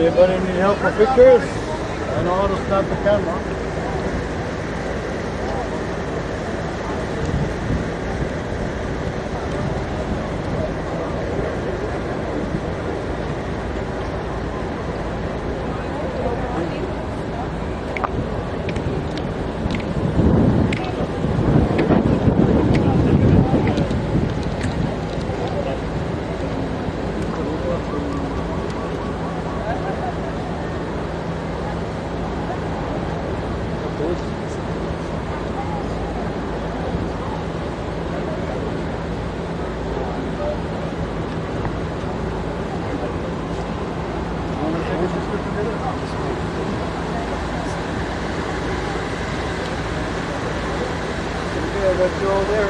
Anybody need help for pictures? I know how to snap the camera. That's you all there.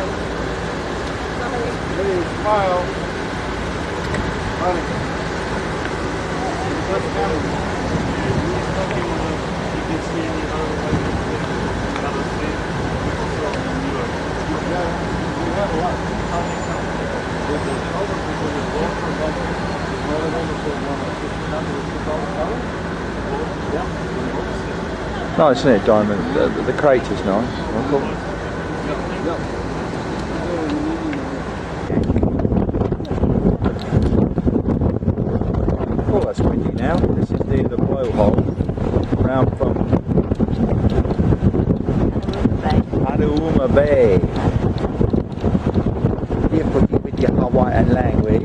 Hey, smile. Honey. That's camera. You can see any other state. Yeah, we have a lot. With the color, because it's long for bubble. One of them is the one. Yeah. Nice, isn't it, Diamond? The crate is nice. Oh, that's windy now. This is the blowhole round from Davona Bay. You forget with your Hawaiian language.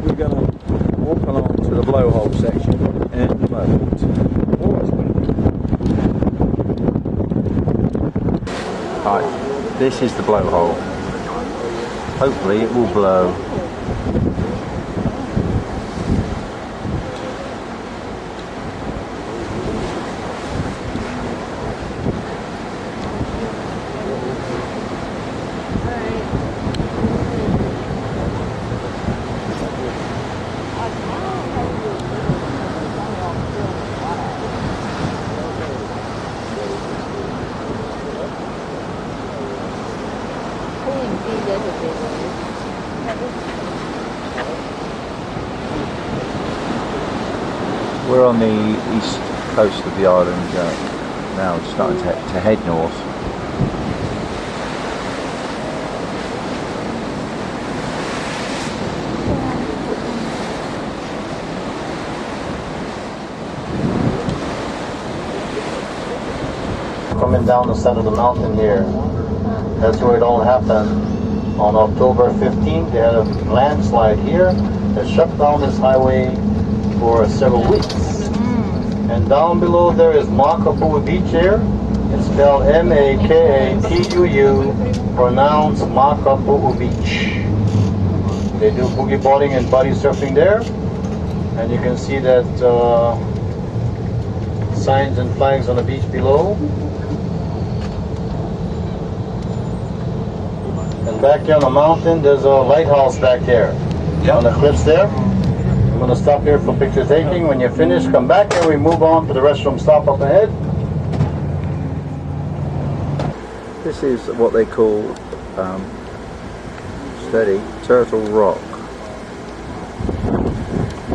We're going to walk along to the blowhole section in a moment. Oh, it's windy. Right, this is the blowhole. Hopefully it will blow. We're on the east coast of the island now, starting to head north. Coming down the side of the mountain here, that's where it all happened. On October 15th, they had a landslide here that shut down this highway for several weeks. And down below there is Makapuu Beach here. It's spelled M-A-K-A-P-U-U, pronounced Makapuu Beach. They do boogie boarding and body surfing there. And you can see that signs and flags on the beach below. And back here on the mountain, there's a lighthouse back there. On the cliffs there. I'm going to stop here for picture taking. When you're finished, come back and we move on to the restroom stop up ahead. This is what they call steady Turtle Rock.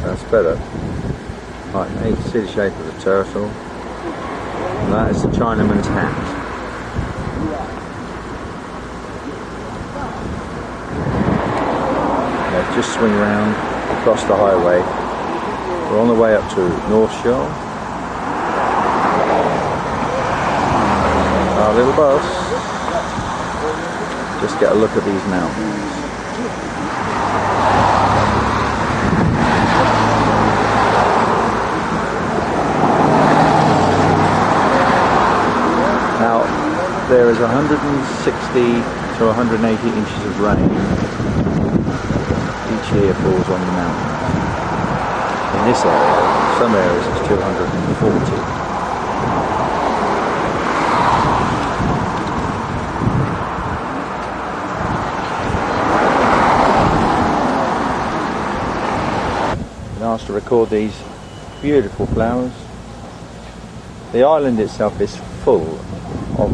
That's better. Right, now you can see the shape of the turtle. And that is the Chinaman's hat. Now just swing around across the highway. We're on the way up to North Shore. Our little bus. Just get a look at these mountains. Now there is 160 to 180 inches of rain each year falls on the mountains. In this area, some areas it's 240. Been asked to record these beautiful flowers. The island itself is full of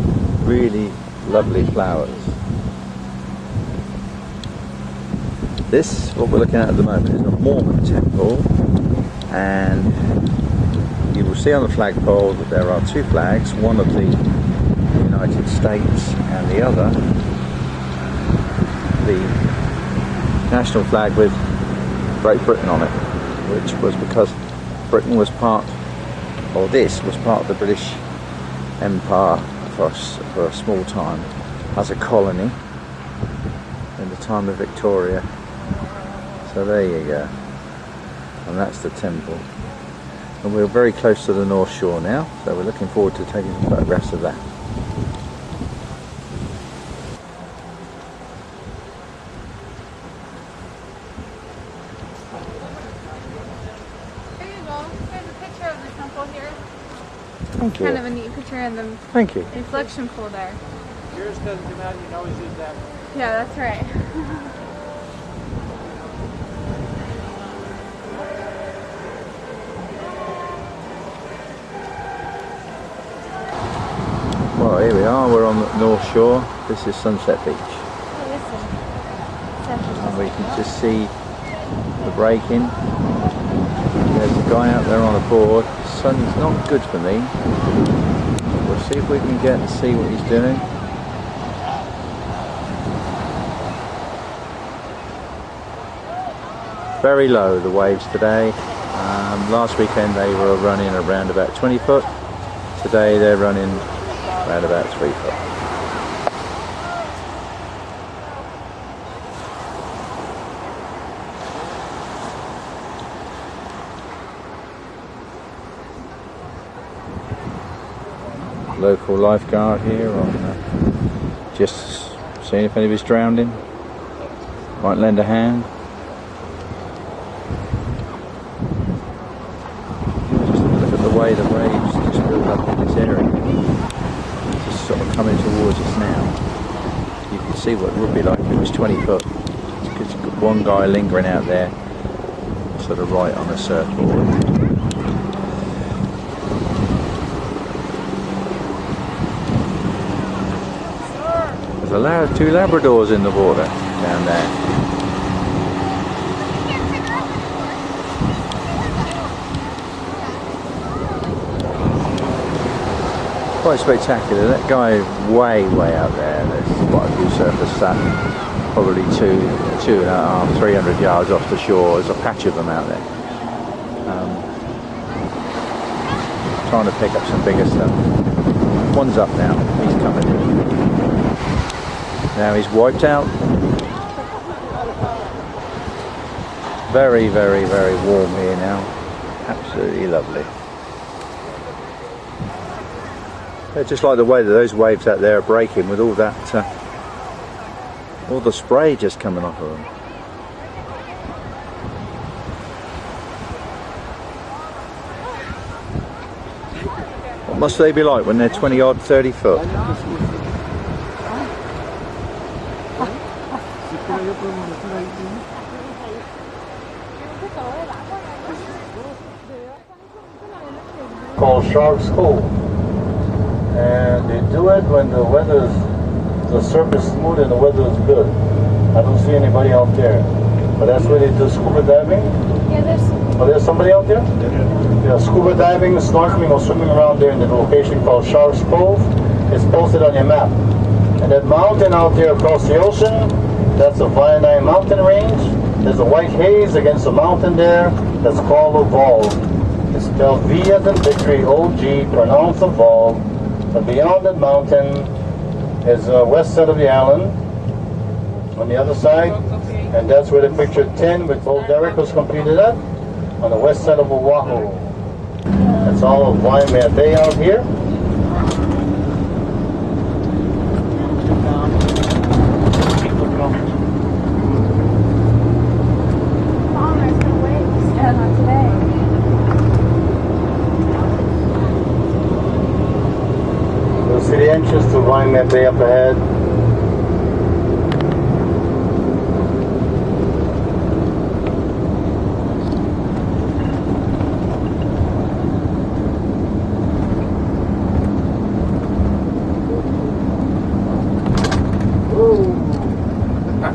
really lovely flowers. This, what we're looking at the moment, is a Mormon temple, and you will see on the flagpole that there are two flags, one of the United States and the other the national flag with Great Britain on it, which was because Britain was part, or this was part of the British Empire for a small time as a colony in the time of Victoria. So there you go, and that's the temple, and we're very close to the North Shore now, so we're looking forward to taking some photographs of that. There you go. There's a picture of the temple here. Thank you. Kind of a neat picture in the Thank you. reflection pool there. Yours doesn't come out, you can always use that. Yeah, that's right. Well, here we are, we're on the North Shore. This is Sunset Beach, and we can just see the break-in. There's a guy out there on a board. The sun's not good for me. We'll see if we can get to see what he's doing. Very low, the waves today. Last weekend they were running around about 20 foot. Today they're running around about 3 foot. Local lifeguard here on just seeing if anybody's drowning. Might lend a hand. Just look at the way the waves just build up in this area. Just sort of coming towards us now. You can see what it would be like if it was 20 foot. Because you've got one guy lingering out there, sort of right on the surfboard. There's two Labradors in the water down there. Quite spectacular. That guy way out there. There's quite a few surfers sat probably 2.5, 300 yards off the shore. There's a patch of them out there. Trying to pick up some bigger stuff. One's up now. He's coming. Now he's wiped out. Very warm here now. Absolutely lovely. Yeah, just like the way that those waves out there are breaking with all that, all the spray just coming off of them. What must they be like when they're 20 odd, 30 foot? Called Shark's Cove, and they do it when the surface is smooth and the weather is good. I don't see anybody out there, but that's where they do scuba diving. Yeah, There's somebody out there? Yeah, scuba diving, snorkeling, or swimming around there in the location called Shark's Cove. It's posted on your map. And that mountain out there across the ocean, that's the Vianney mountain range. There's a white haze against the mountain there. That's called a Vol. It's spelled V as in victory, O-G, pronounced a Vol. But beyond that mountain is the west side of the island, on the other side. And that's where the picture 10 with old Derek was completed at, on the west side of Oahu. That's all of Waimea Bay out here. See the entrance to Waimea Bay up ahead.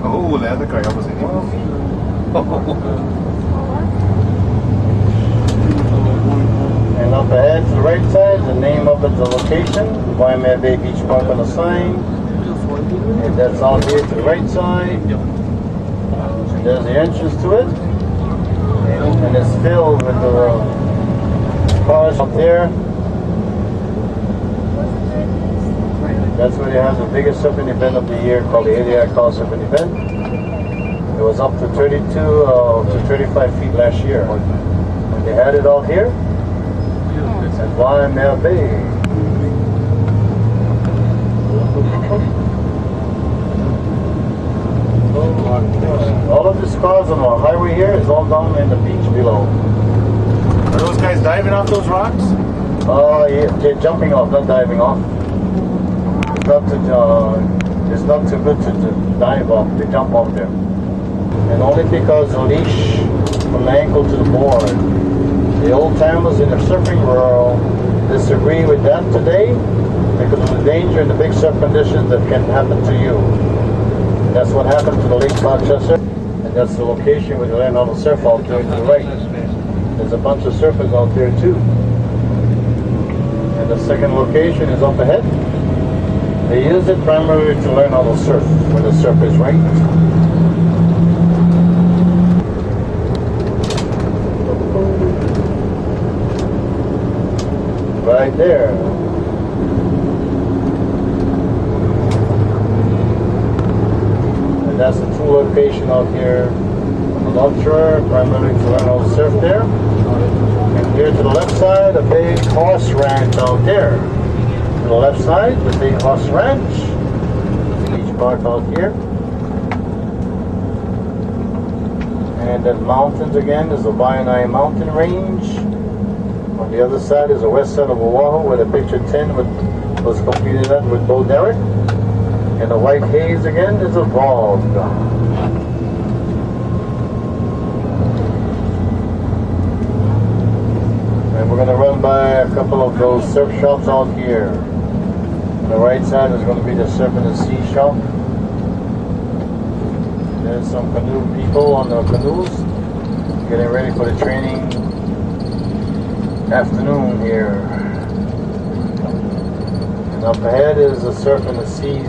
Oh, พูดแล้วถ้าเกิดเอาภาษานี้ And up ahead to the right side, the name of the location, Waimea Bay Beach Park on the sign. And that's all here to the right side. And there's the entrance to it. And it's filled with the cars up there. That's where they have the biggest surfing event of the year called the Iliac Call Surfing Event. It was up to 32 to 35 feet last year. And they had it all here at Waimea Bay. All of this cars on the highway here is all down in the beach below. Are those guys diving off those rocks? Yeah, they're jumping off, not diving off. It's not too good to dive off. They jump off there. And only because the leash from the ankle to the board. The old timers in the surfing world disagree with that today because of the danger and the big surf conditions that can happen to you. And that's what happened to the Lake Rochester, and that's the location where you learn how to surf out there to the right. There's a bunch of surfers out there too. And the second location is up ahead. They use it primarily to learn how to surf when the surf is right. Right there. And that's the two location out here on the North Shore, primarily to learn how to surf there. And here to the left side, a big horse ranch out there. To the left side, the big horse ranch. Beach park out here. And then mountains again is the Waianae mountain range. On the other side is the west side of Oahu where the picture 10 was completed at with Bo Derek. And the white haze again is a bog. And we're going to run by a couple of those surf shops out here. On the right side is going to be the Surf and the Sea shop. There's some canoe people on the canoes getting ready for the training afternoon here. And up ahead is the Surf and the Sea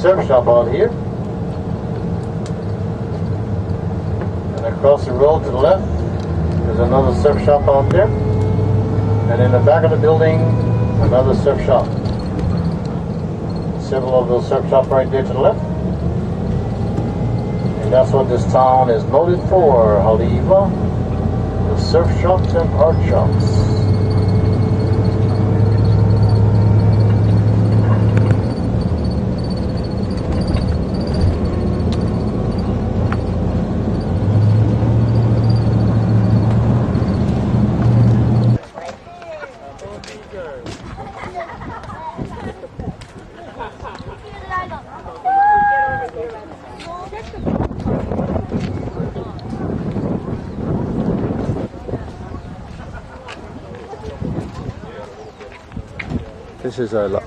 surf shop out here. And across the road to the left there's another surf shop out there. And in the back of the building another surf shop. Several of those surf shops right there to the left. And that's what this town is noted for, Haleiwa. The surf shops and art shops. This is the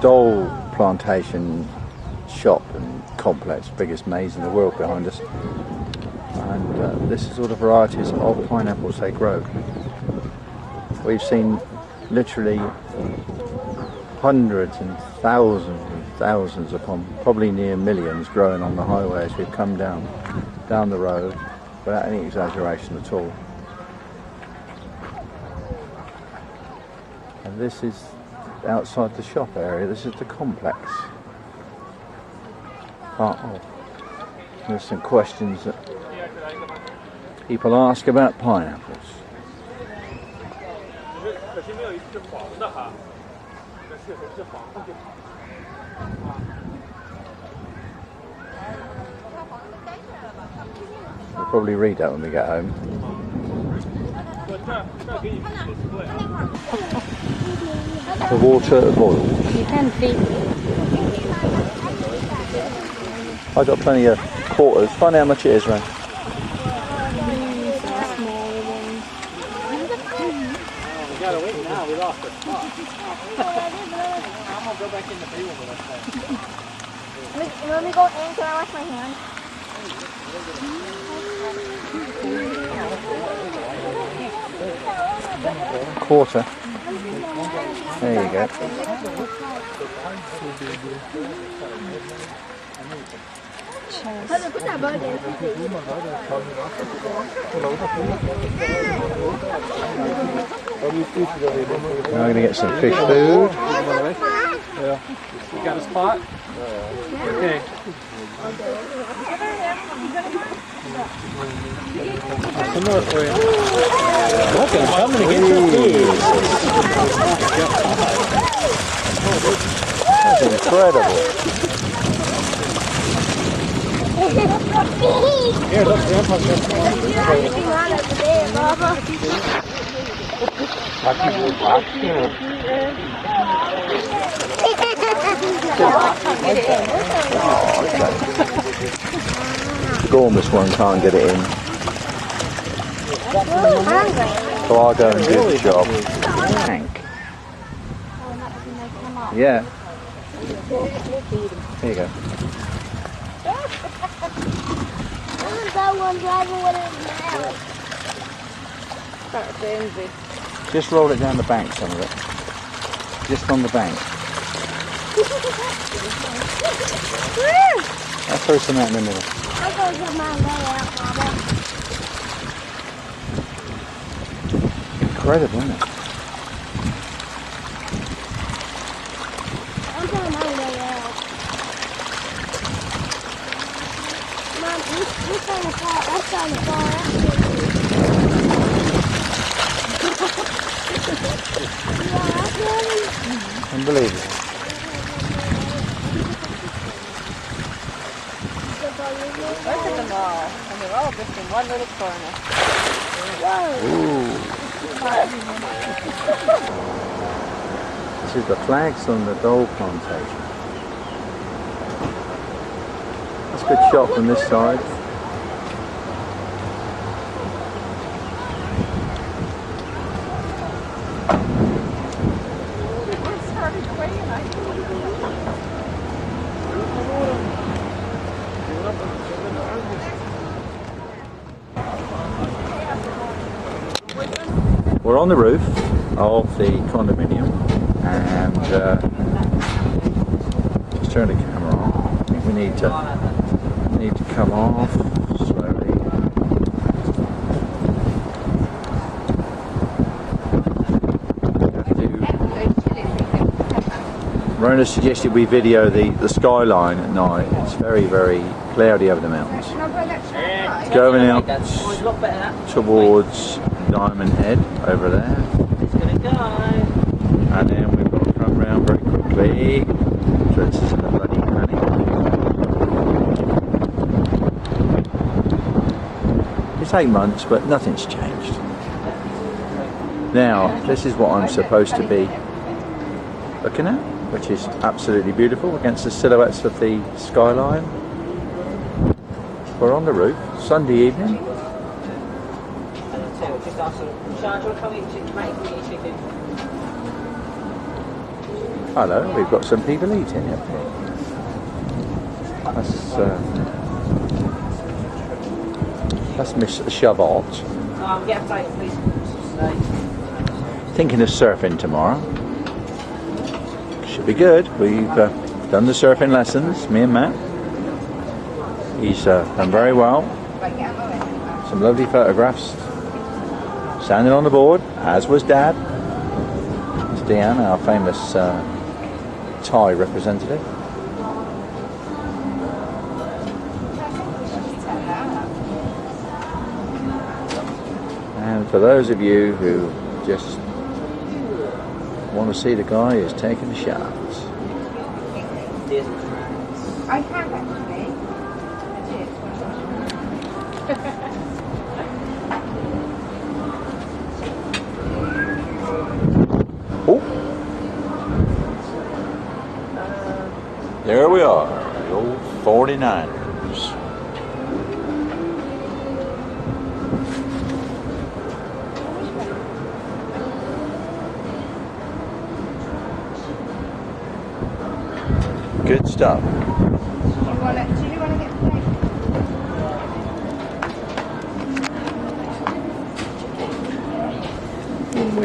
Dole Plantation shop and complex, biggest maze in the world behind us. And this is all the varieties of pineapples they grow. We've seen literally hundreds and thousands upon probably near millions growing on the highway as we've come down the road without any exaggeration at all. And this is outside the shop area. This is the complex. There's some questions that people ask about pineapples. We'll probably read that when we get home. The water boils. You can feed. I got plenty of quarters. Find out how much it is, Ray. We gotta wait now, we lost our spot. I'm gonna go back in the table, but Let me go in. Can I wash my hands? Quarter. There you go. Put that bug in. Now we're going to get some fish food. You got a spot? Okay. Some more for you. Look, I'm coming to get your food. That's incredible. Here, look, Grandpa's got some more. Gormless one can't get it in. So I'll go and do the job. Tank. Yeah. There you go. That one driving with his mouth. Just roll it down the bank, some of it. Just on the bank. I'll throw some out in the middle. I'm going to get my layout, Mama. Incredible, isn't it? I'm getting my layout. Mom, you're trying to fall. I'm trying to fall. Unbelievable. Look at them all. And they're all just in one little corner. Ooh. This is the flags on the Dole plantation. That's a good shot from this side. We're on the roof of the condominium and just turn the camera on. I think we need to come off slowly. Rona suggested we video the skyline at night. It's very, very cloudy over the mountains. Going out towards Diamond Head over there. It's gonna go. And then we've got to come round very quickly. So this is in the bloody panic. It's 8 months, but nothing's changed. Now, this is what I'm supposed to be looking at, which is absolutely beautiful against the silhouettes of the skyline. We're on the roof, Sunday evening. Hello, we've got some people eating, haven't we? That's Miss Shavat. Thinking of surfing tomorrow. Should be good. We've done the surfing lessons, me and Matt. He's done very well. Some lovely photographs. Standing on the board, as was Dad. It's Deanne, our famous Thai representative. And for those of you who just want to see the guy who's taking the shots. I have actually. Oh! There we are, the old 49ers. Good stuff. We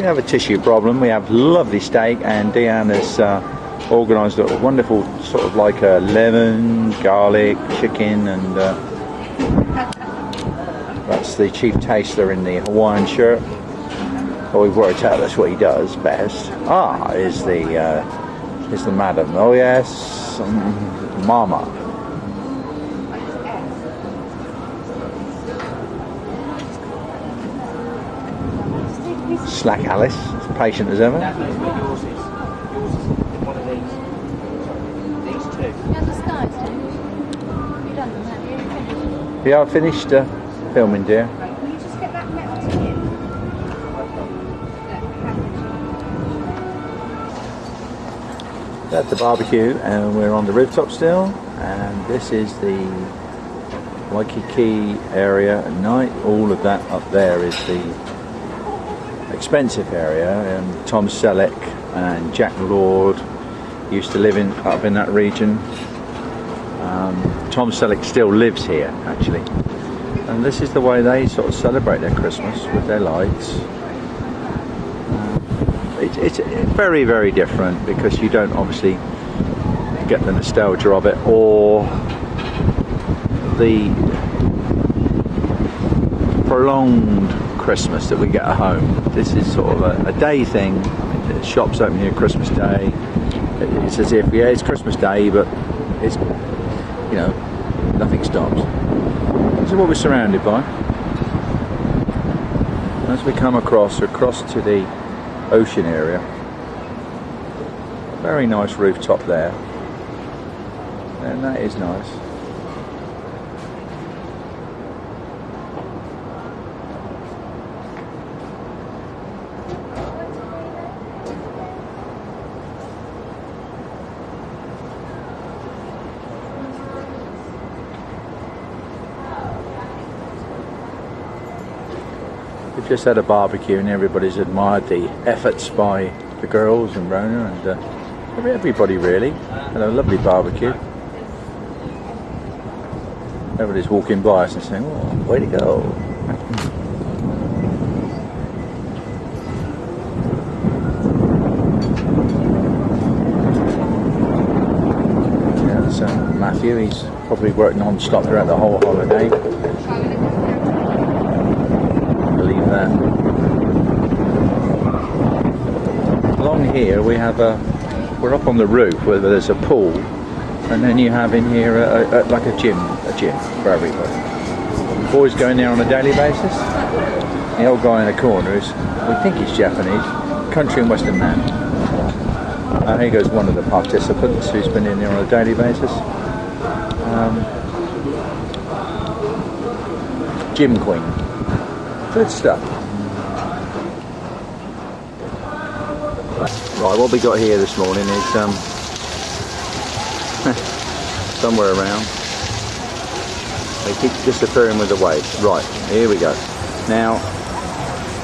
have a tissue problem. We have lovely steak, and Deanne has organised a wonderful sort of like a lemon, garlic, chicken, and that's the chief taster in the Hawaiian shirt. Well, we've worked out that's what he does best. Is the madam. Oh yes, Mama. Slack Alice, as patient as ever. Yours is one of these. These two. You have the skies, don't you? You done them, have you? Finished? Yeah, I finished filming, dear. Will you just get that metal tin? At the barbecue, and we're on the rooftop still, and this is the Waikiki area at night. All of that up there is the expensive area, and Tom Selleck and Jack Lord used to live up in that region. Tom Selleck still lives here actually, and this is the way they sort of celebrate their Christmas, with their lights. It's very, very different, because you don't obviously get the nostalgia of it or the prolonged Christmas that we get at home. This is sort of a day thing. I mean, the shops open here Christmas Day. It's as if, yeah, it's Christmas Day, but it's, you know, nothing stops. This is what we're surrounded by. As we come across to the ocean area, very nice rooftop there, and that is nice. We've just had a barbecue, and everybody's admired the efforts by the girls and Rona and everybody really. Had a lovely barbecue. Everybody's walking by us and saying, "Oh, way to go." Yeah, that's Matthew. He's probably worked non-stop throughout the whole holiday. Believe that. Along here we have we're up on the roof where there's a pool, and then you have in here like a gym for everybody. The boys go in there on a daily basis. The old guy in the corner is, we think he's Japanese, country and western man. Here goes one of the participants who's been in there on a daily basis. Gym queen. Good stuff. Right, what we got here this morning is somewhere around. They keep disappearing with the waves. Right, here we go. Now,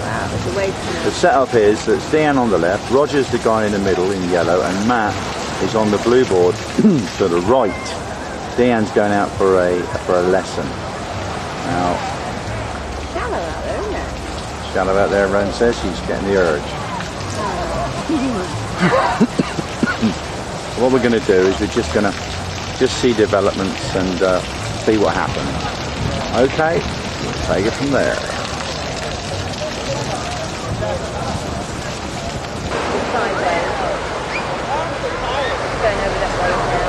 Wow, there's a wave now. the setup is that Deanne on the left, Roger's the guy in the middle in yellow, and Matt is on the blue board to the right. Deanne's going out for a lesson. Now, Shallow out there, isn't it? shallow out there, Ron says she's getting the urge. What we're going to do is we're just going to see developments and see what happens. Okay, we'll take it from there. Side there. Going over that way now.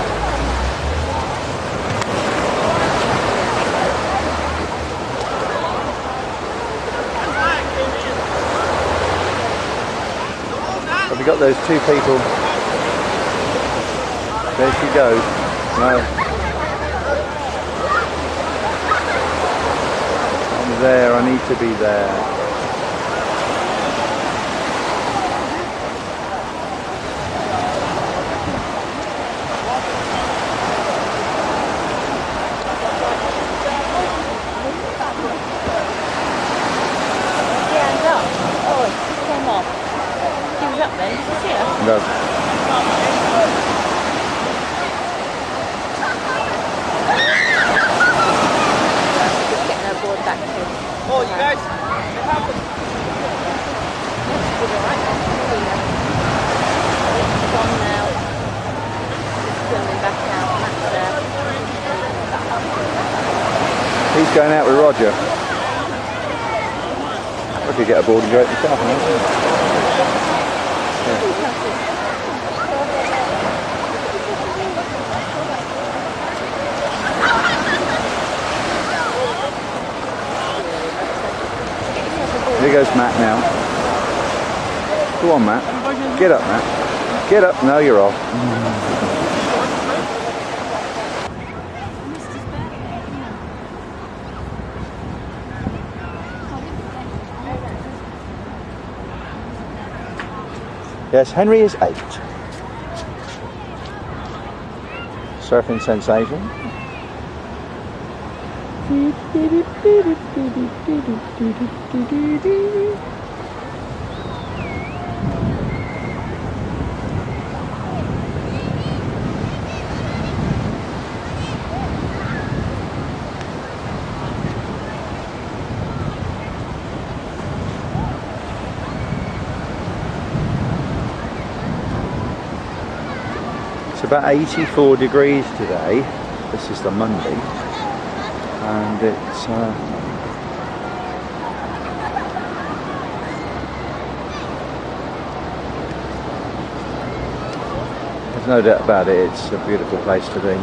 Have we got those two people? There she goes. No. I'm there, I need to be there. Yeah, up. Oh, it came off. She was up then, did you see her? No. He's going out with Roger. I could get aboard and go out myself now. Here goes Matt now. Go on, Matt. Get up, Matt. Get up. No, you're off. Yes, Henry is 8. Surfing sensation. It's about 84 degrees today. This is the Monday, and it's there's no doubt about it, it's a beautiful place to be.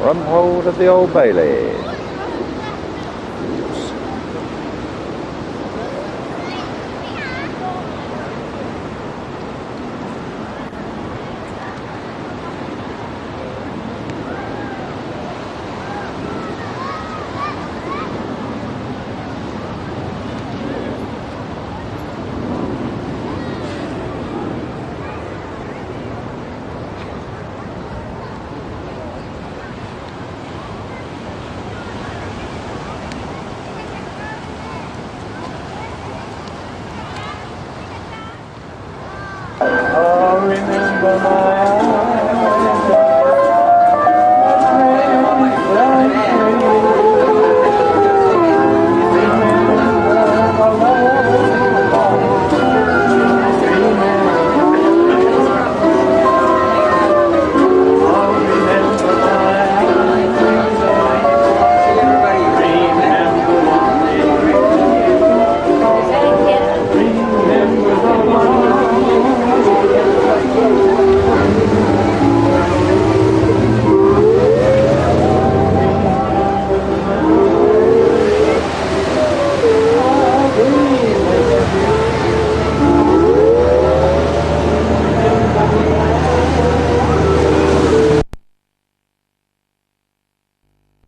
Run hold of the Old Bailey.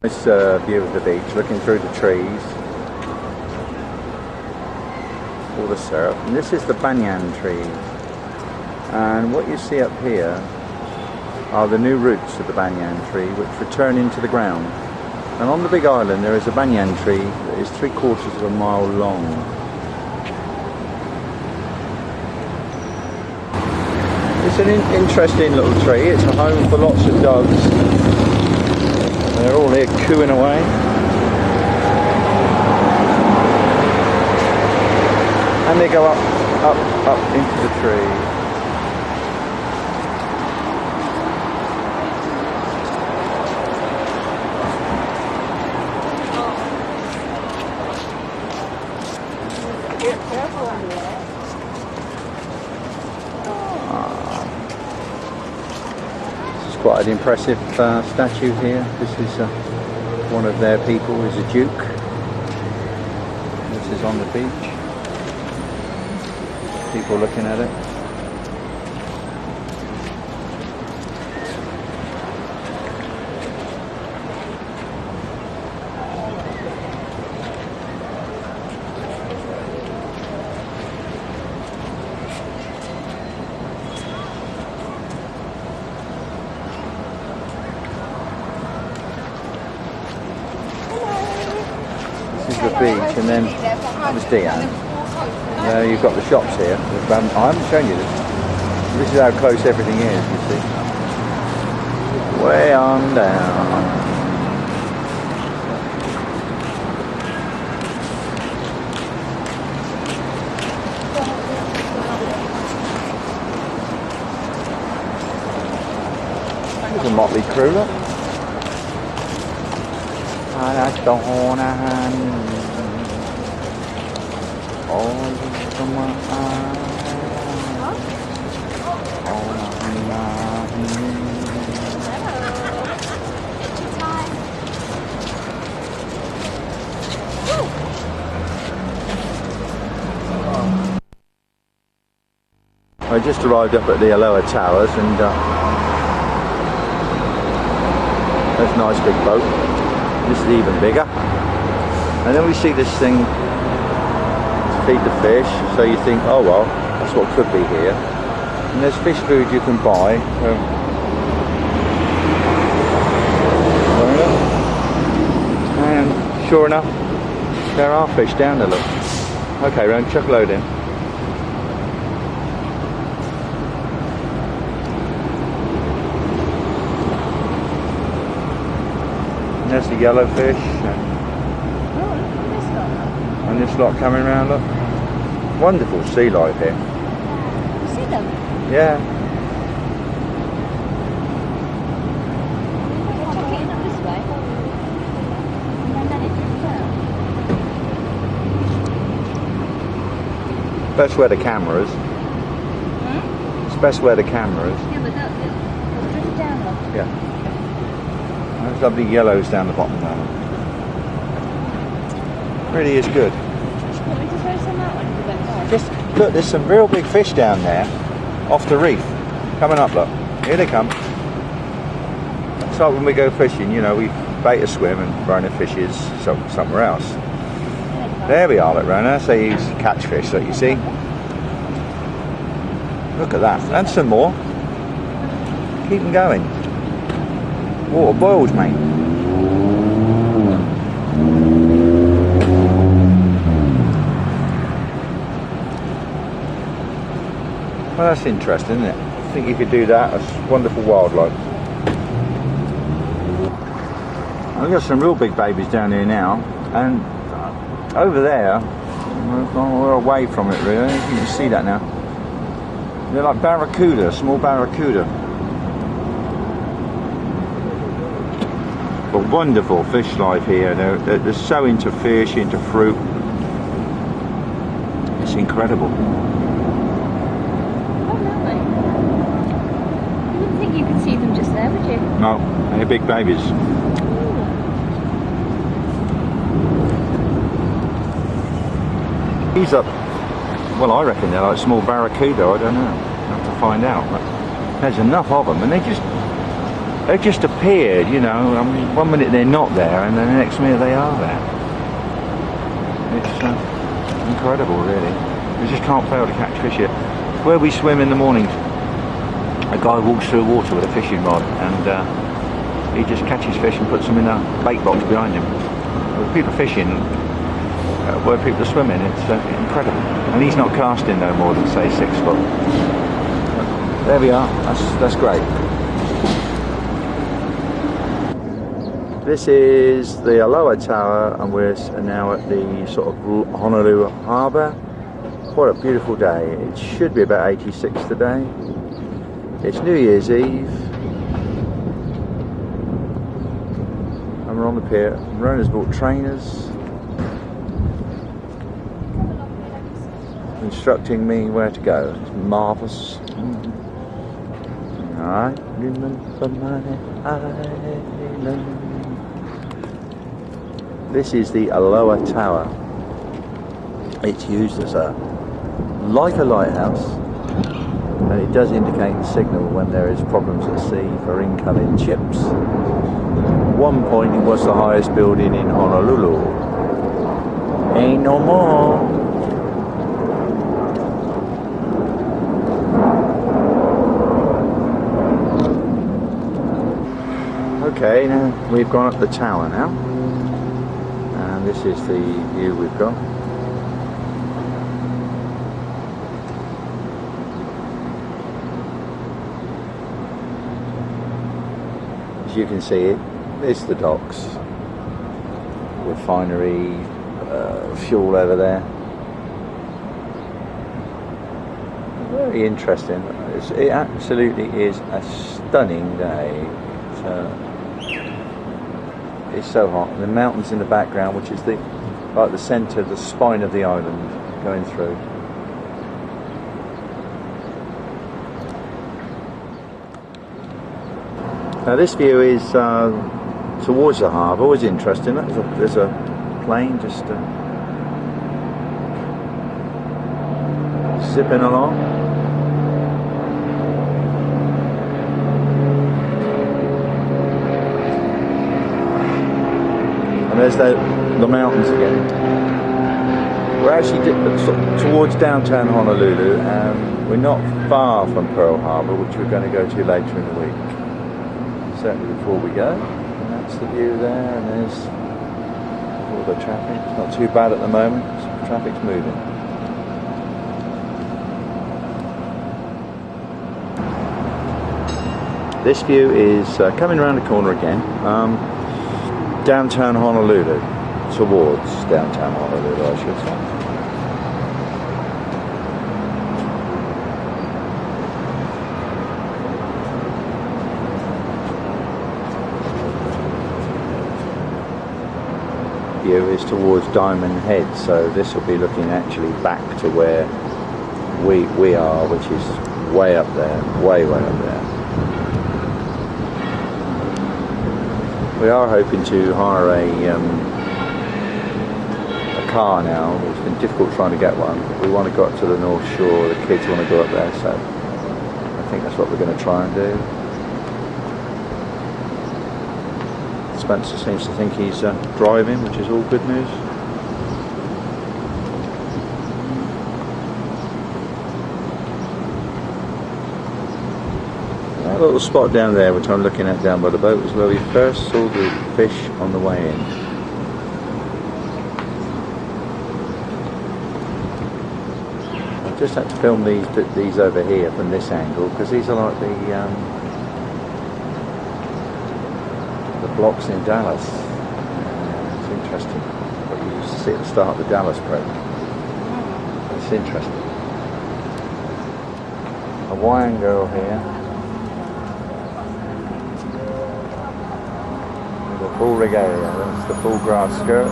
Nice view of the beach, looking through the trees, all the surf, and this is the banyan trees, and what you see up here are the new roots of the banyan tree which return into the ground. And on the big island there is a banyan tree that is 3/4 of a mile long. It's an interesting little tree. It's a home for lots of dogs. They're all here cooing away. And they go up into the tree. Quite an impressive statue here. This is one of their people, is a duke. This is on the beach. People looking at it. The beach, and then that was Diane. You've got the shops here. I haven't shown you this. This is how close everything is, you see. Way on down. There's a motley crew, look. Davona. I just arrived up at the Aloha Towers, and that's a nice big boat. This is even bigger. And then we see this thing to feed the fish, so you think, oh well, that's what could be here. And there's fish food you can buy. And sure enough, there are fish down there, look. Okay, Ron, chuck a load in. And there's the yellowfish. And this lot coming around, look. Wonderful sea life here. You see them? Yeah. They're chucking up this way. And then it drifts out. Best where the camera is. It's best where the camera is. Yeah, but they'll drift down, look. Yeah. There's lovely yellows down the bottom there. Really is good. Want me to throw some out when you went down? Just look, there's some real big fish down there off the reef. Coming up, look. Here they come. It's like when we go fishing, you know, we bait a swim and throw the fishes somewhere else. There we are, look, Rona. So you catch fish, look, you see. Look at that. And some more. Keep them going. Water boils, mate. Well, that's interesting, isn't it? I think you could do that. That's wonderful wildlife. I've got some real big babies down here now, and over there, we're away from it really. You can see that now. They're like barracuda, small barracuda. But wonderful fish life here. They're so into fish, into fruit. It's incredible. You could see them just there, would you? No, they're big babies. These are, well, I reckon they're like small barracuda. I don't know. I'll have to find out. But there's enough of them, and they've just appeared. You know, I mean, one minute they're not there, and then the next minute they are there. It's incredible, really. We just can't fail to catch fish here. Where we swim in the mornings, a guy walks through water with a fishing rod, and he just catches fish and puts them in a bait box behind him. With people fishing, where people are swimming, it's incredible. And he's not casting no more than, say, 6 foot. There we are. That's great. This is the Aloha Tower, and we're now at the sort of Honolulu Harbour. What a beautiful day. It should be about 86 today. It's New Year's Eve, and we're on the pier. Rona's bought trainers, instructing me where to go. It's marvellous. I remember my island. This is the Aloha Tower. It's used as like a lighthouse. And it does indicate the signal when there is problems at sea for incoming ships. At one point it was the highest building in Honolulu. Ain't no more. Okay, now we've gone up the tower now. And this is the view we've got. as you can see, it's the docks. Refinery, fuel over there. Very interesting. It absolutely is a stunning day. It's so hot. The mountains in the background, which is like the centre, the spine of the island going through. Now this view is towards the harbour. Always interesting. There's a plane just zipping along. And there's the mountains again. We're actually towards downtown Honolulu, and we're not far from Pearl Harbor, which we're going to go to later in the week. Certainly before we go. And that's the view there, and there's all the traffic. It's not too bad at the moment, so traffic's moving. This view is coming around the corner again. Downtown Honolulu, towards downtown Honolulu, I should say. View is towards Diamond Head, so this will be looking actually back to where we are, which is way up there, way up there. We are hoping to hire a car now. It's been difficult trying to get one. We want to go up to the North Shore. The kids want to go up there, so I think that's what we're going to try and do. Spencer seems to think he's driving, which is all good news. That little spot down there, which I'm looking at down by the boat, is where we first saw the fish on the way in. I just had to film these over here from this angle, because these are like the blocks in Dallas. It's interesting. What you used to see at the start of the Dallas program. It's interesting. A Hawaiian girl here. Full regalia, that's the full grass skirt.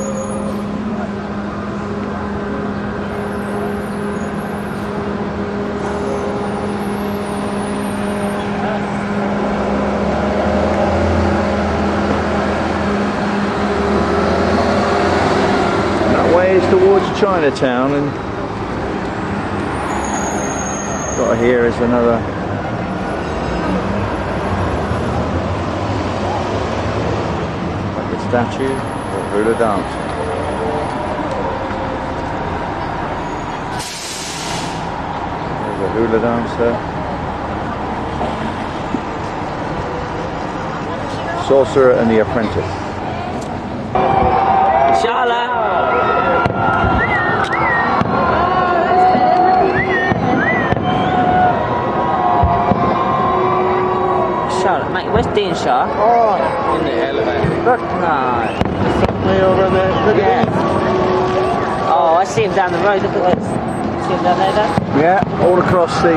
And that way is towards Chinatown, and got here is another statue or hula dance. There's a hula dancer. Sorcerer and the Apprentice. Charlotte, mate, where's Dean Shaw? Oh, in the elevator. Look, no. Way over there. Look at this. Oh, I see him down the road. Look at this. See him down there, Dan? Yeah, all across the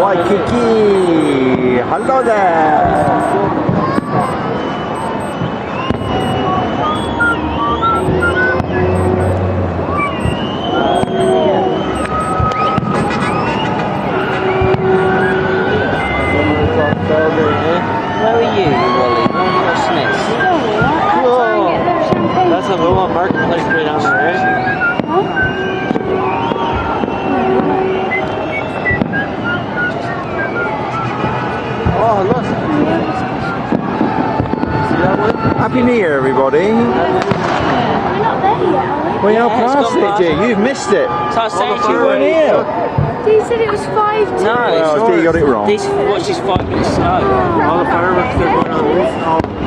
Waikiki. Hello there. Where are you, Wally? Where are Smiths? Whoa. That's a Wilmot Marketplace right down there, right? Oh, look. See that one? Happy New Year, everybody. We're not there yet, are Well, you're Yeah, it's past gone it, past. dear. You've missed it. So I was saying to You you, weren't Wally. here. we? You said it was 5 to... No, Well, you got it wrong. this watch is 5 minutes slow. All the fireworks are going on the roof.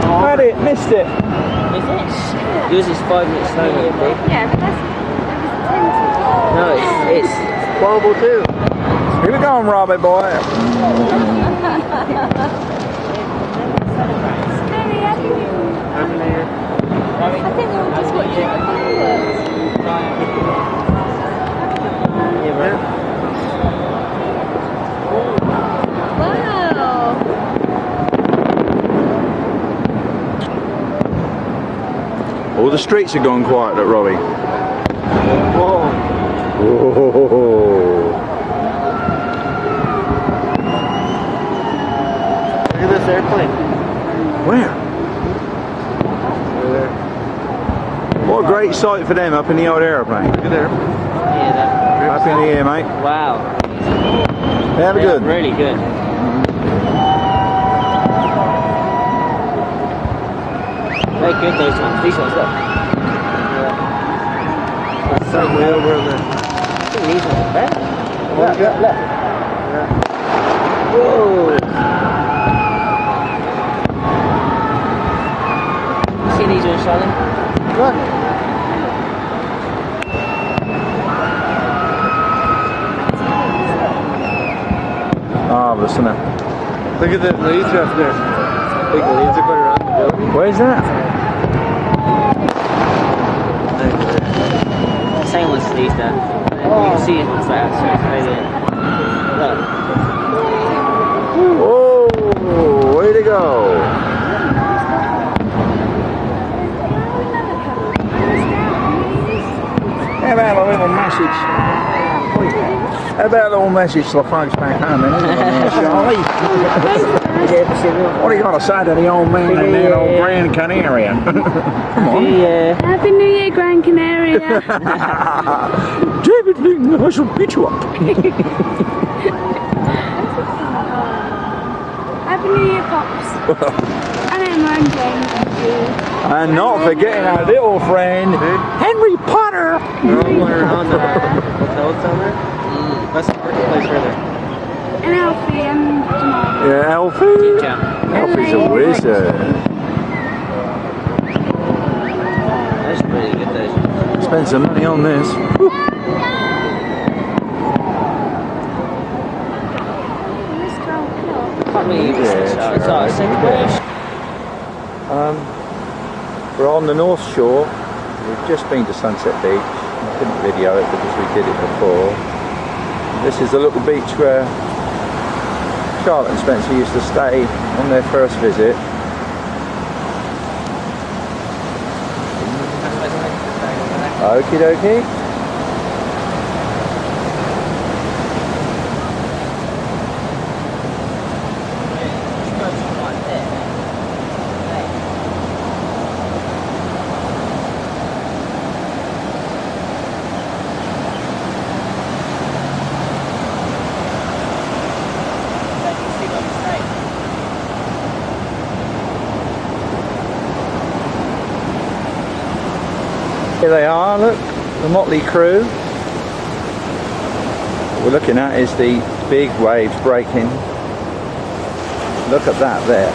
Had it, missed it. Is it? Yours is 5 minutes slow, maybe. Yeah, but that's... No, it's 12:02. Here we go, Robbie boy. I think they're all just watching the fireworks. Wow. All the streets are gone quiet, look, Robbie. Whoa. Whoa. Look at this airplane. Where? Over there. What a great sight for them up in the old aeroplane. Look at there. Yeah, that. Up in the air, mate. Wow. They have a good. Really good. Very good, those ones. These ones, look. There's some way over in there. I think these ones are better. Look, look, look. Whoa. See these ones, Charlie? Look. Marvellous, isn't it? Look at the leaves up there. Big leaves are going around the building. Where's that? Same with these there. You can see it ones there, so it's very good. Look. Oh, way to go. How about a little message? How about a little message to the folks back home, then, Charlie? What do you got to say to the old man in that old Grand Canaria? Come on. Happy New Year, Gran Canaria. David Ling, I shall beat you up. Happy New Year, Pops. And I'm on James. And not forgetting our little friend, Henry Potter. They're all going around the hotels down there. That's the marketplace right there. And Alfie and Jamal. Yeah, Alfie. Alfie's a wizard. That's really good, those. Spend some money on this. Can't really use this, so it's like a second version. We're on the North Shore. We've just been to Sunset Beach. I couldn't video it because we did it before. This is the little beach where Charlotte and Spencer used to stay on their first visit. Okie dokie. Here they are, look, the motley crew. What we're looking at is the big waves breaking. Look at that there.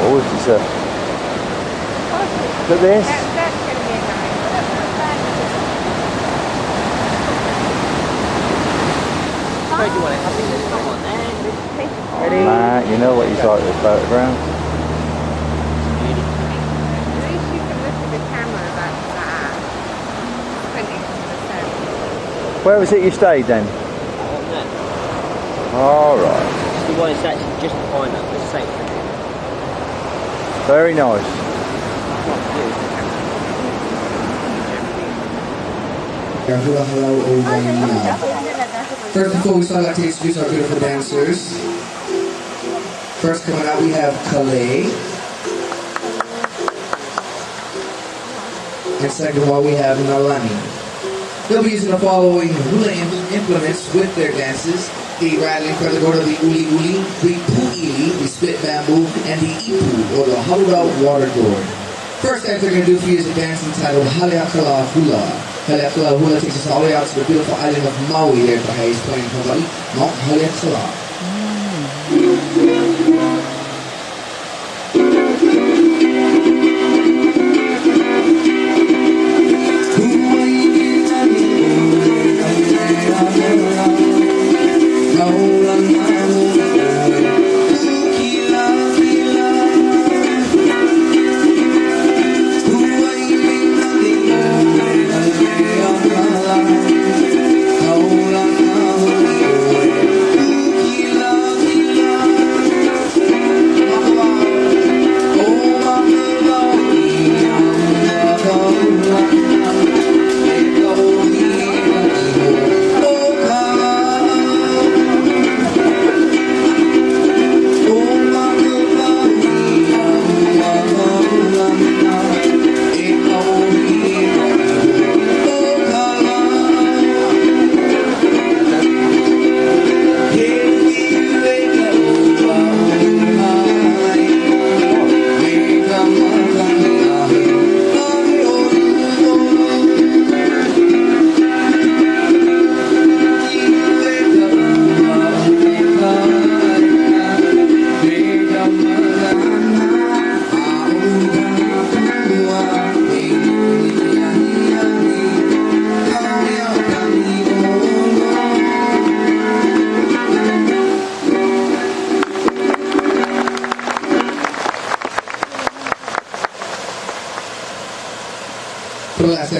Always deserve. Look at this. That's going to be a Where do you want it? I think there's come on there. Matt, you know what he's like with photographs. At least you can look at the camera about that. 20%. Where was it you stayed then? Alright. The one is actually just behind us, the safe. Very nice. Hello, over now. First, before we start, I'd like to introduce our beautiful dancers. First coming out, we have Calais. And second of all, we have Nalani. They'll be using the following hula implements with their dances: the rattling feather board, the uli uli, the pu'ili, the split bamboo, and the ipu, or the hollowed out water gourd. First dance they're going to do for you is a dance entitled Haleakala Hula. Haleakala Hula takes us all the way out to the beautiful island of Maui there at the highest point in Hawaii, Mount Haleakala.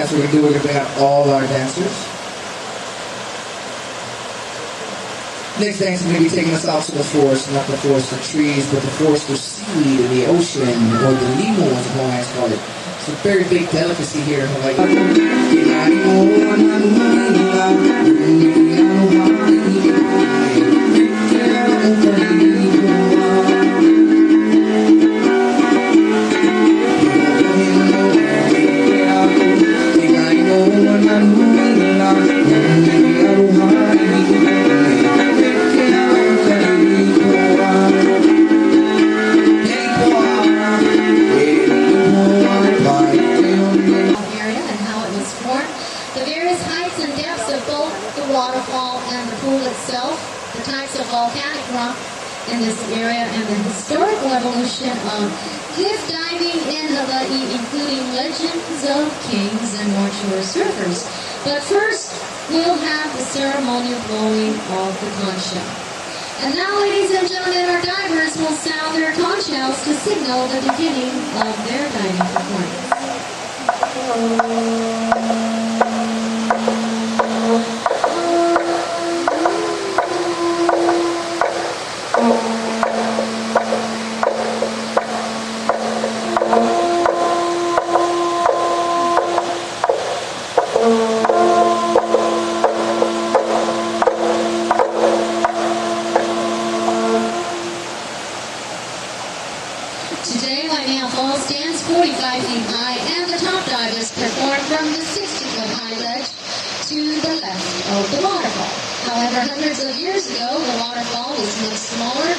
that's what we're going to do. We're going to bring out all our dancers. Next dance is going to be taking us out to the forest, not the forest of trees, but the forest of seaweed in the ocean, or the limo as Hawaiians call it. It's a very big delicacy here in Hawaii. The various heights and depths of both the waterfall and the pool itself, the types of volcanic rock in this area, and the historical evolution of cliff diving in Hawaii, including legends of kings and North Shore surfers. But first, we'll have the ceremonial blowing of the conch shell. And now, ladies and gentlemen, our divers will sound their conch shells to signal the beginning of their diving performance. Today, Waimea Falls stands 45 feet high, and the top divers perform from the 60-foot high ledge to the left of the waterfall. However, hundreds of years ago, the waterfall was much smaller,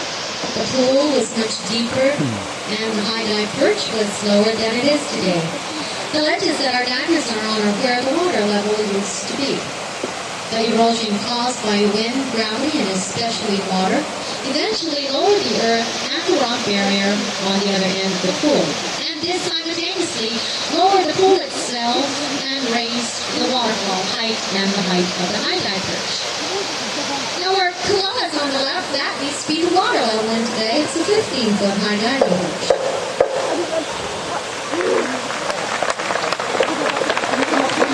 the pool was much deeper, and the high dive perch was lower than it is today. The ledges that our divers are on are where the water level used to be. The erosion caused by wind, gravity, and especially water eventually lowered the earth and the rock barrier on the other end of the pool. And this simultaneously lowered the pool itself and raised the waterfall height and the height of the high dive perch. Now where Kuala is on the left, that needs to be the water level, and today it's a 15-foot high diving perch.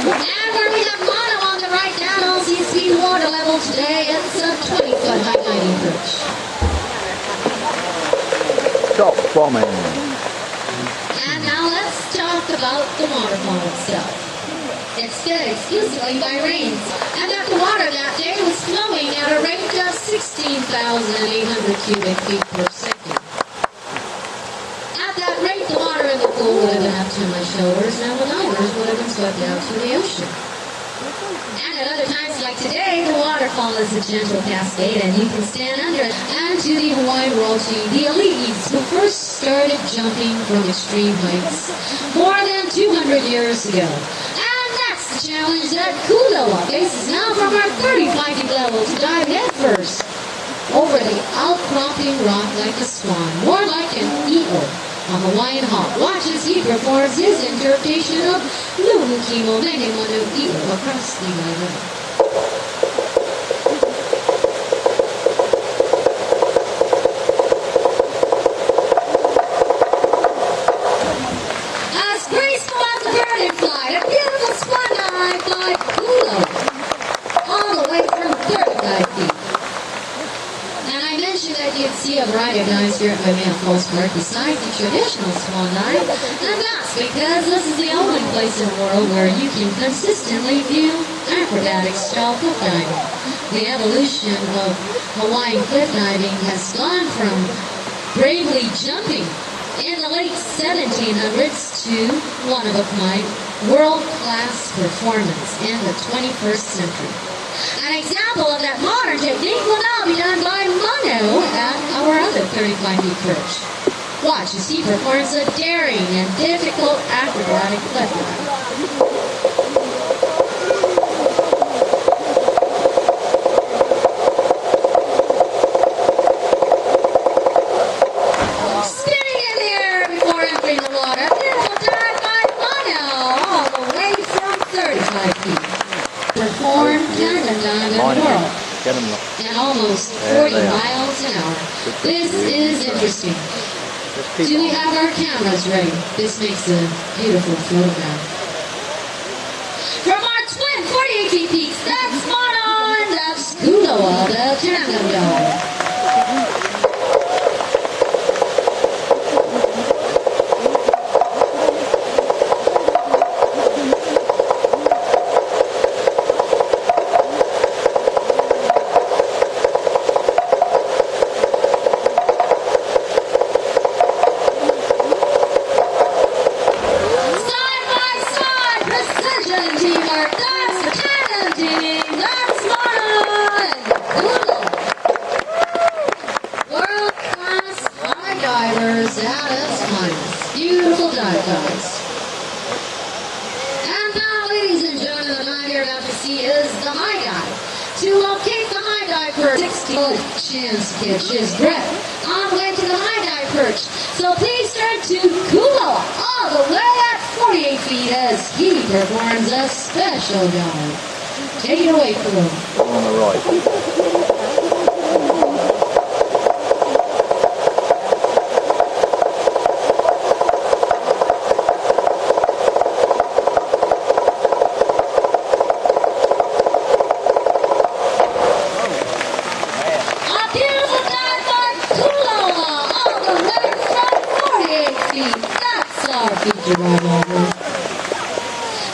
And where we have Mono on the right, that also needs to be the water level today. It's a 20-foot high diving perch. Stop bombing. And now let's talk about the waterfall itself. It's fed exclusively by rains, and that the water that day was flowing at a rate of 16,800 cubic feet per second. At that rate, the water in the pool would have been up to my shoulders, and the divers would have been swept out to the ocean. And at other times like today, the waterfall is a gentle cascade, and you can stand under it. And to the Hawaiian royalty, the elites who first started jumping from extreme heights more than 200 years ago. And that's the challenge that Kuloa faces now from our 35 feet level to dive headfirst over the outcropping rock like a swan, more like an eel. A Hawaiian hawk. Watch as he performs his interpretation of Luhukimo Mene Manu Ilo across the island. As graceful as a bird in flight, a beautiful swan dive by Kulo, all the way from 35 feet. And I mentioned that you'd see a variety of dives here at Waimea Falls Park besides the traditional swan dive, and that's because this is the only place in the world where you can consistently view acrobatic style cliff diving. The evolution of Hawaiian cliff diving has gone from bravely jumping in the late 1700s to one-of-a-kind world-class performance in the 21st century. An example of that modern technique will now be done by Mono at our other 35 feet perch. Watch as he performs a daring and difficult acrobatic cliff dive. Spinning in the air before entering the water. Beautiful dive by Mono, all the way from 35 feet. Performed and done in the world at almost 40 miles an hour. This is interesting. Do we have our cameras ready? This makes a beautiful photograph. team. That's one. Google. World-class high divers at its finest. Beautiful dive guys. And now, ladies and gentlemen, the dive you're about to see is the high dive. To locate the high dive perch, 60-foot chance catch is Brett on the way to the high dive perch. So please turn to Kulo all the way at 48 feet as he performs a special dive. Take it away, Kulo. On the right. A beautiful dive by Kulo all the way from 48 feet. That's our feature right over.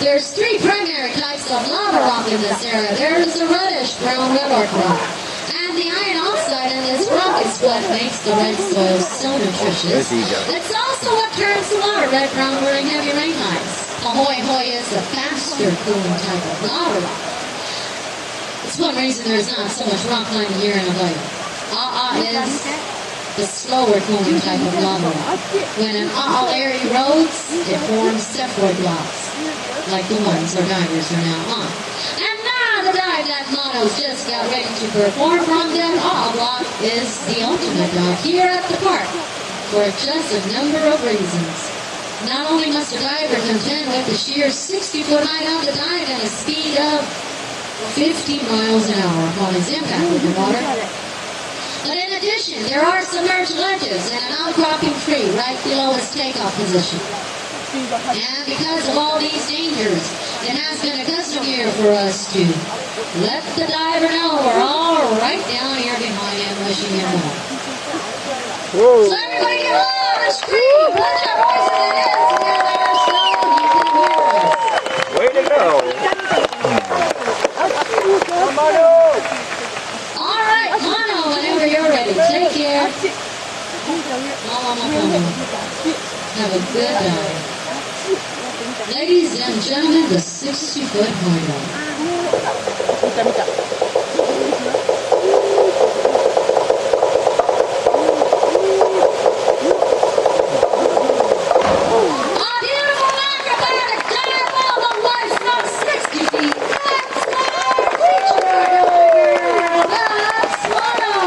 There's three primary types of lava rock in this area. There's the reddish brown red rock. And the iron oxide in this rock is what makes the red soil so nutritious. Where's he going? It's also what turns the water red brown during heavy rain times. Ahoy hoy is the faster cooling type of lava rock. It's one reason there's not so much rock climbing here in Hawaii. Is the slower cooling type of lava rock. When an area erodes, it forms sephoid blocks, like the ones our divers are now on. And now the dive that Mono's just got ready to perform from that block is the ultimate dive here at the park for just a number of reasons. Not only must a diver contend with the sheer 60-foot height of the dive and a speed of 50 miles an hour upon his impact with the water, but in addition, there are submerged ledges and an outcropping tree right below his takeoff position. And because of all these dangers, it has been a custom here for us to let the diver know we're all right down here behind him, wishing him well. So everybody get loud and scream, put your voices in it together so you can hear us. Way to go! All right, Mono, whenever you're ready, take care. Have a good dive. Ladies and gentlemen, the 60-foot high a beautiful acrobatic dive all the way from 60 feet. That's our feature diver. That's Mono.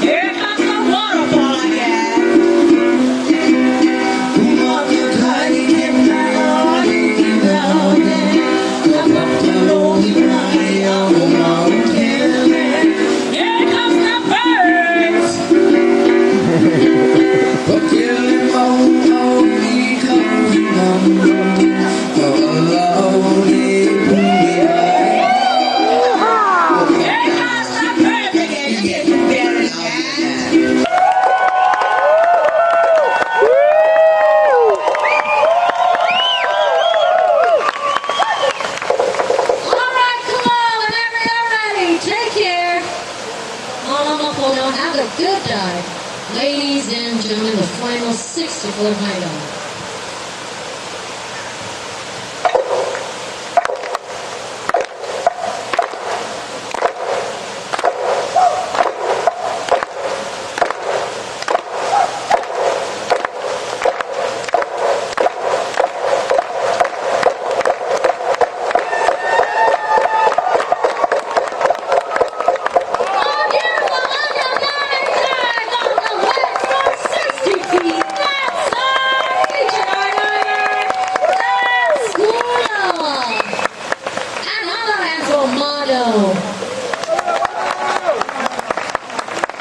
Here comes the waterfall again. Here comes the birds. Here comes the birds again. You're getting better, Jack. All right, come on, whenever you're ready, take care. Don't have a good dive. Ladies and gentlemen, the final 60-foot high dive. Oh, beautiful acrobatic dive on the way from 60 feet. That's our feature diver. That's Kulo. And another hand for Mono.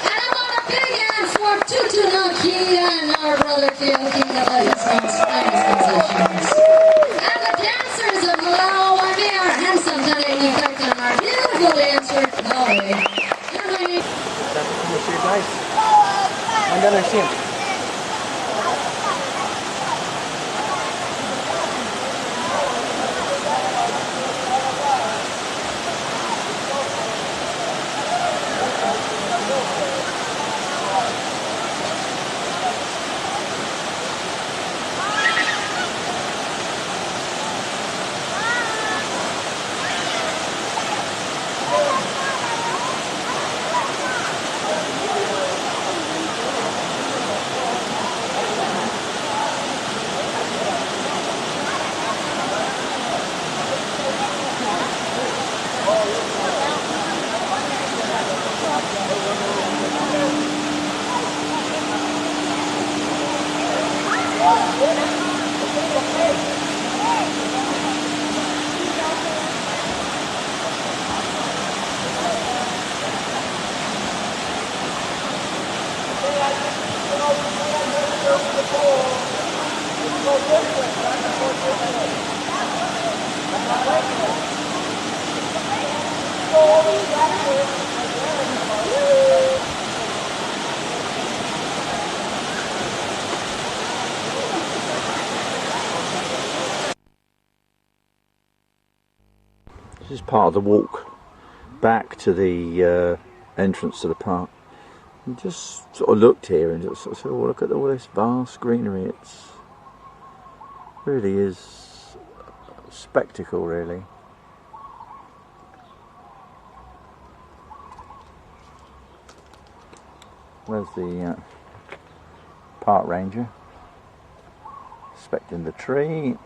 And I want a big hand for Tutu Nokia and our brother Kyoki that let us know famous positions. And the dancers of below, I mean our handsome Tadini and our beautiful dancer Chloe. And we need What's your guys? I don't understand. This is part of the walk back to the entrance to the park. And just sort of looked here and just sort of said, oh, look at all this vast greenery. It's really is a spectacle, really. There's the park ranger inspecting the tree.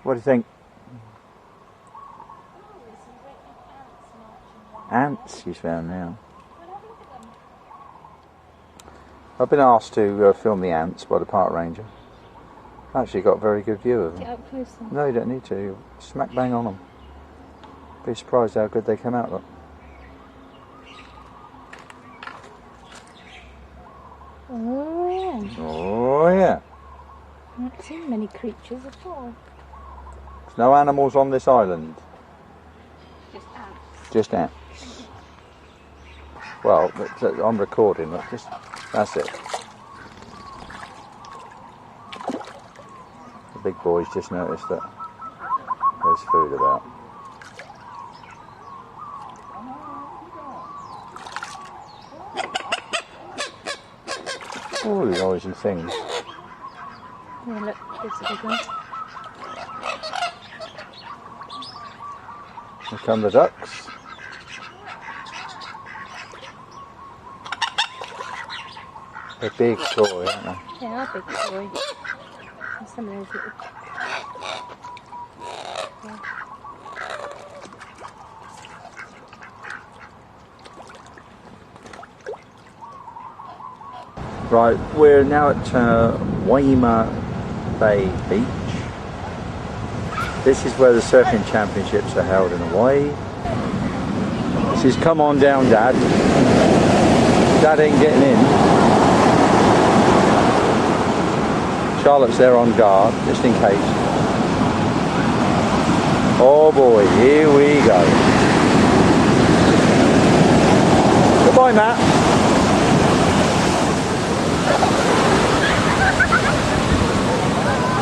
What do you think? Ants she's found now. I've been asked to film the ants by the park ranger. I actually got a very good view of them. Get up close then. No, you don't need to. You're smack bang on them. Be surprised how good they come out. Look. Oh yeah. Oh yeah. I've not seen many creatures at all. There's no animals on this island. Just ants. Just ants. Well, I'm recording. Look, that's it. The big boys just noticed that there's food about. All these noisy things. Yeah, look, there's a big one. Here come the ducks. They're big toy, aren't they? They are big toy. And some of those little. Yeah. Right, we're now at Waima Bay Beach. This is where the surfing championships are held in Hawaii. This is come on down, Dad. Dad ain't getting in. Charlotte's there on guard, just in case. Oh boy, here we go. Goodbye, Matt.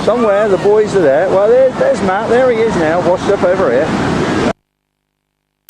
Somewhere the boys are there. Well, there's Matt. There he is now, washed up over here.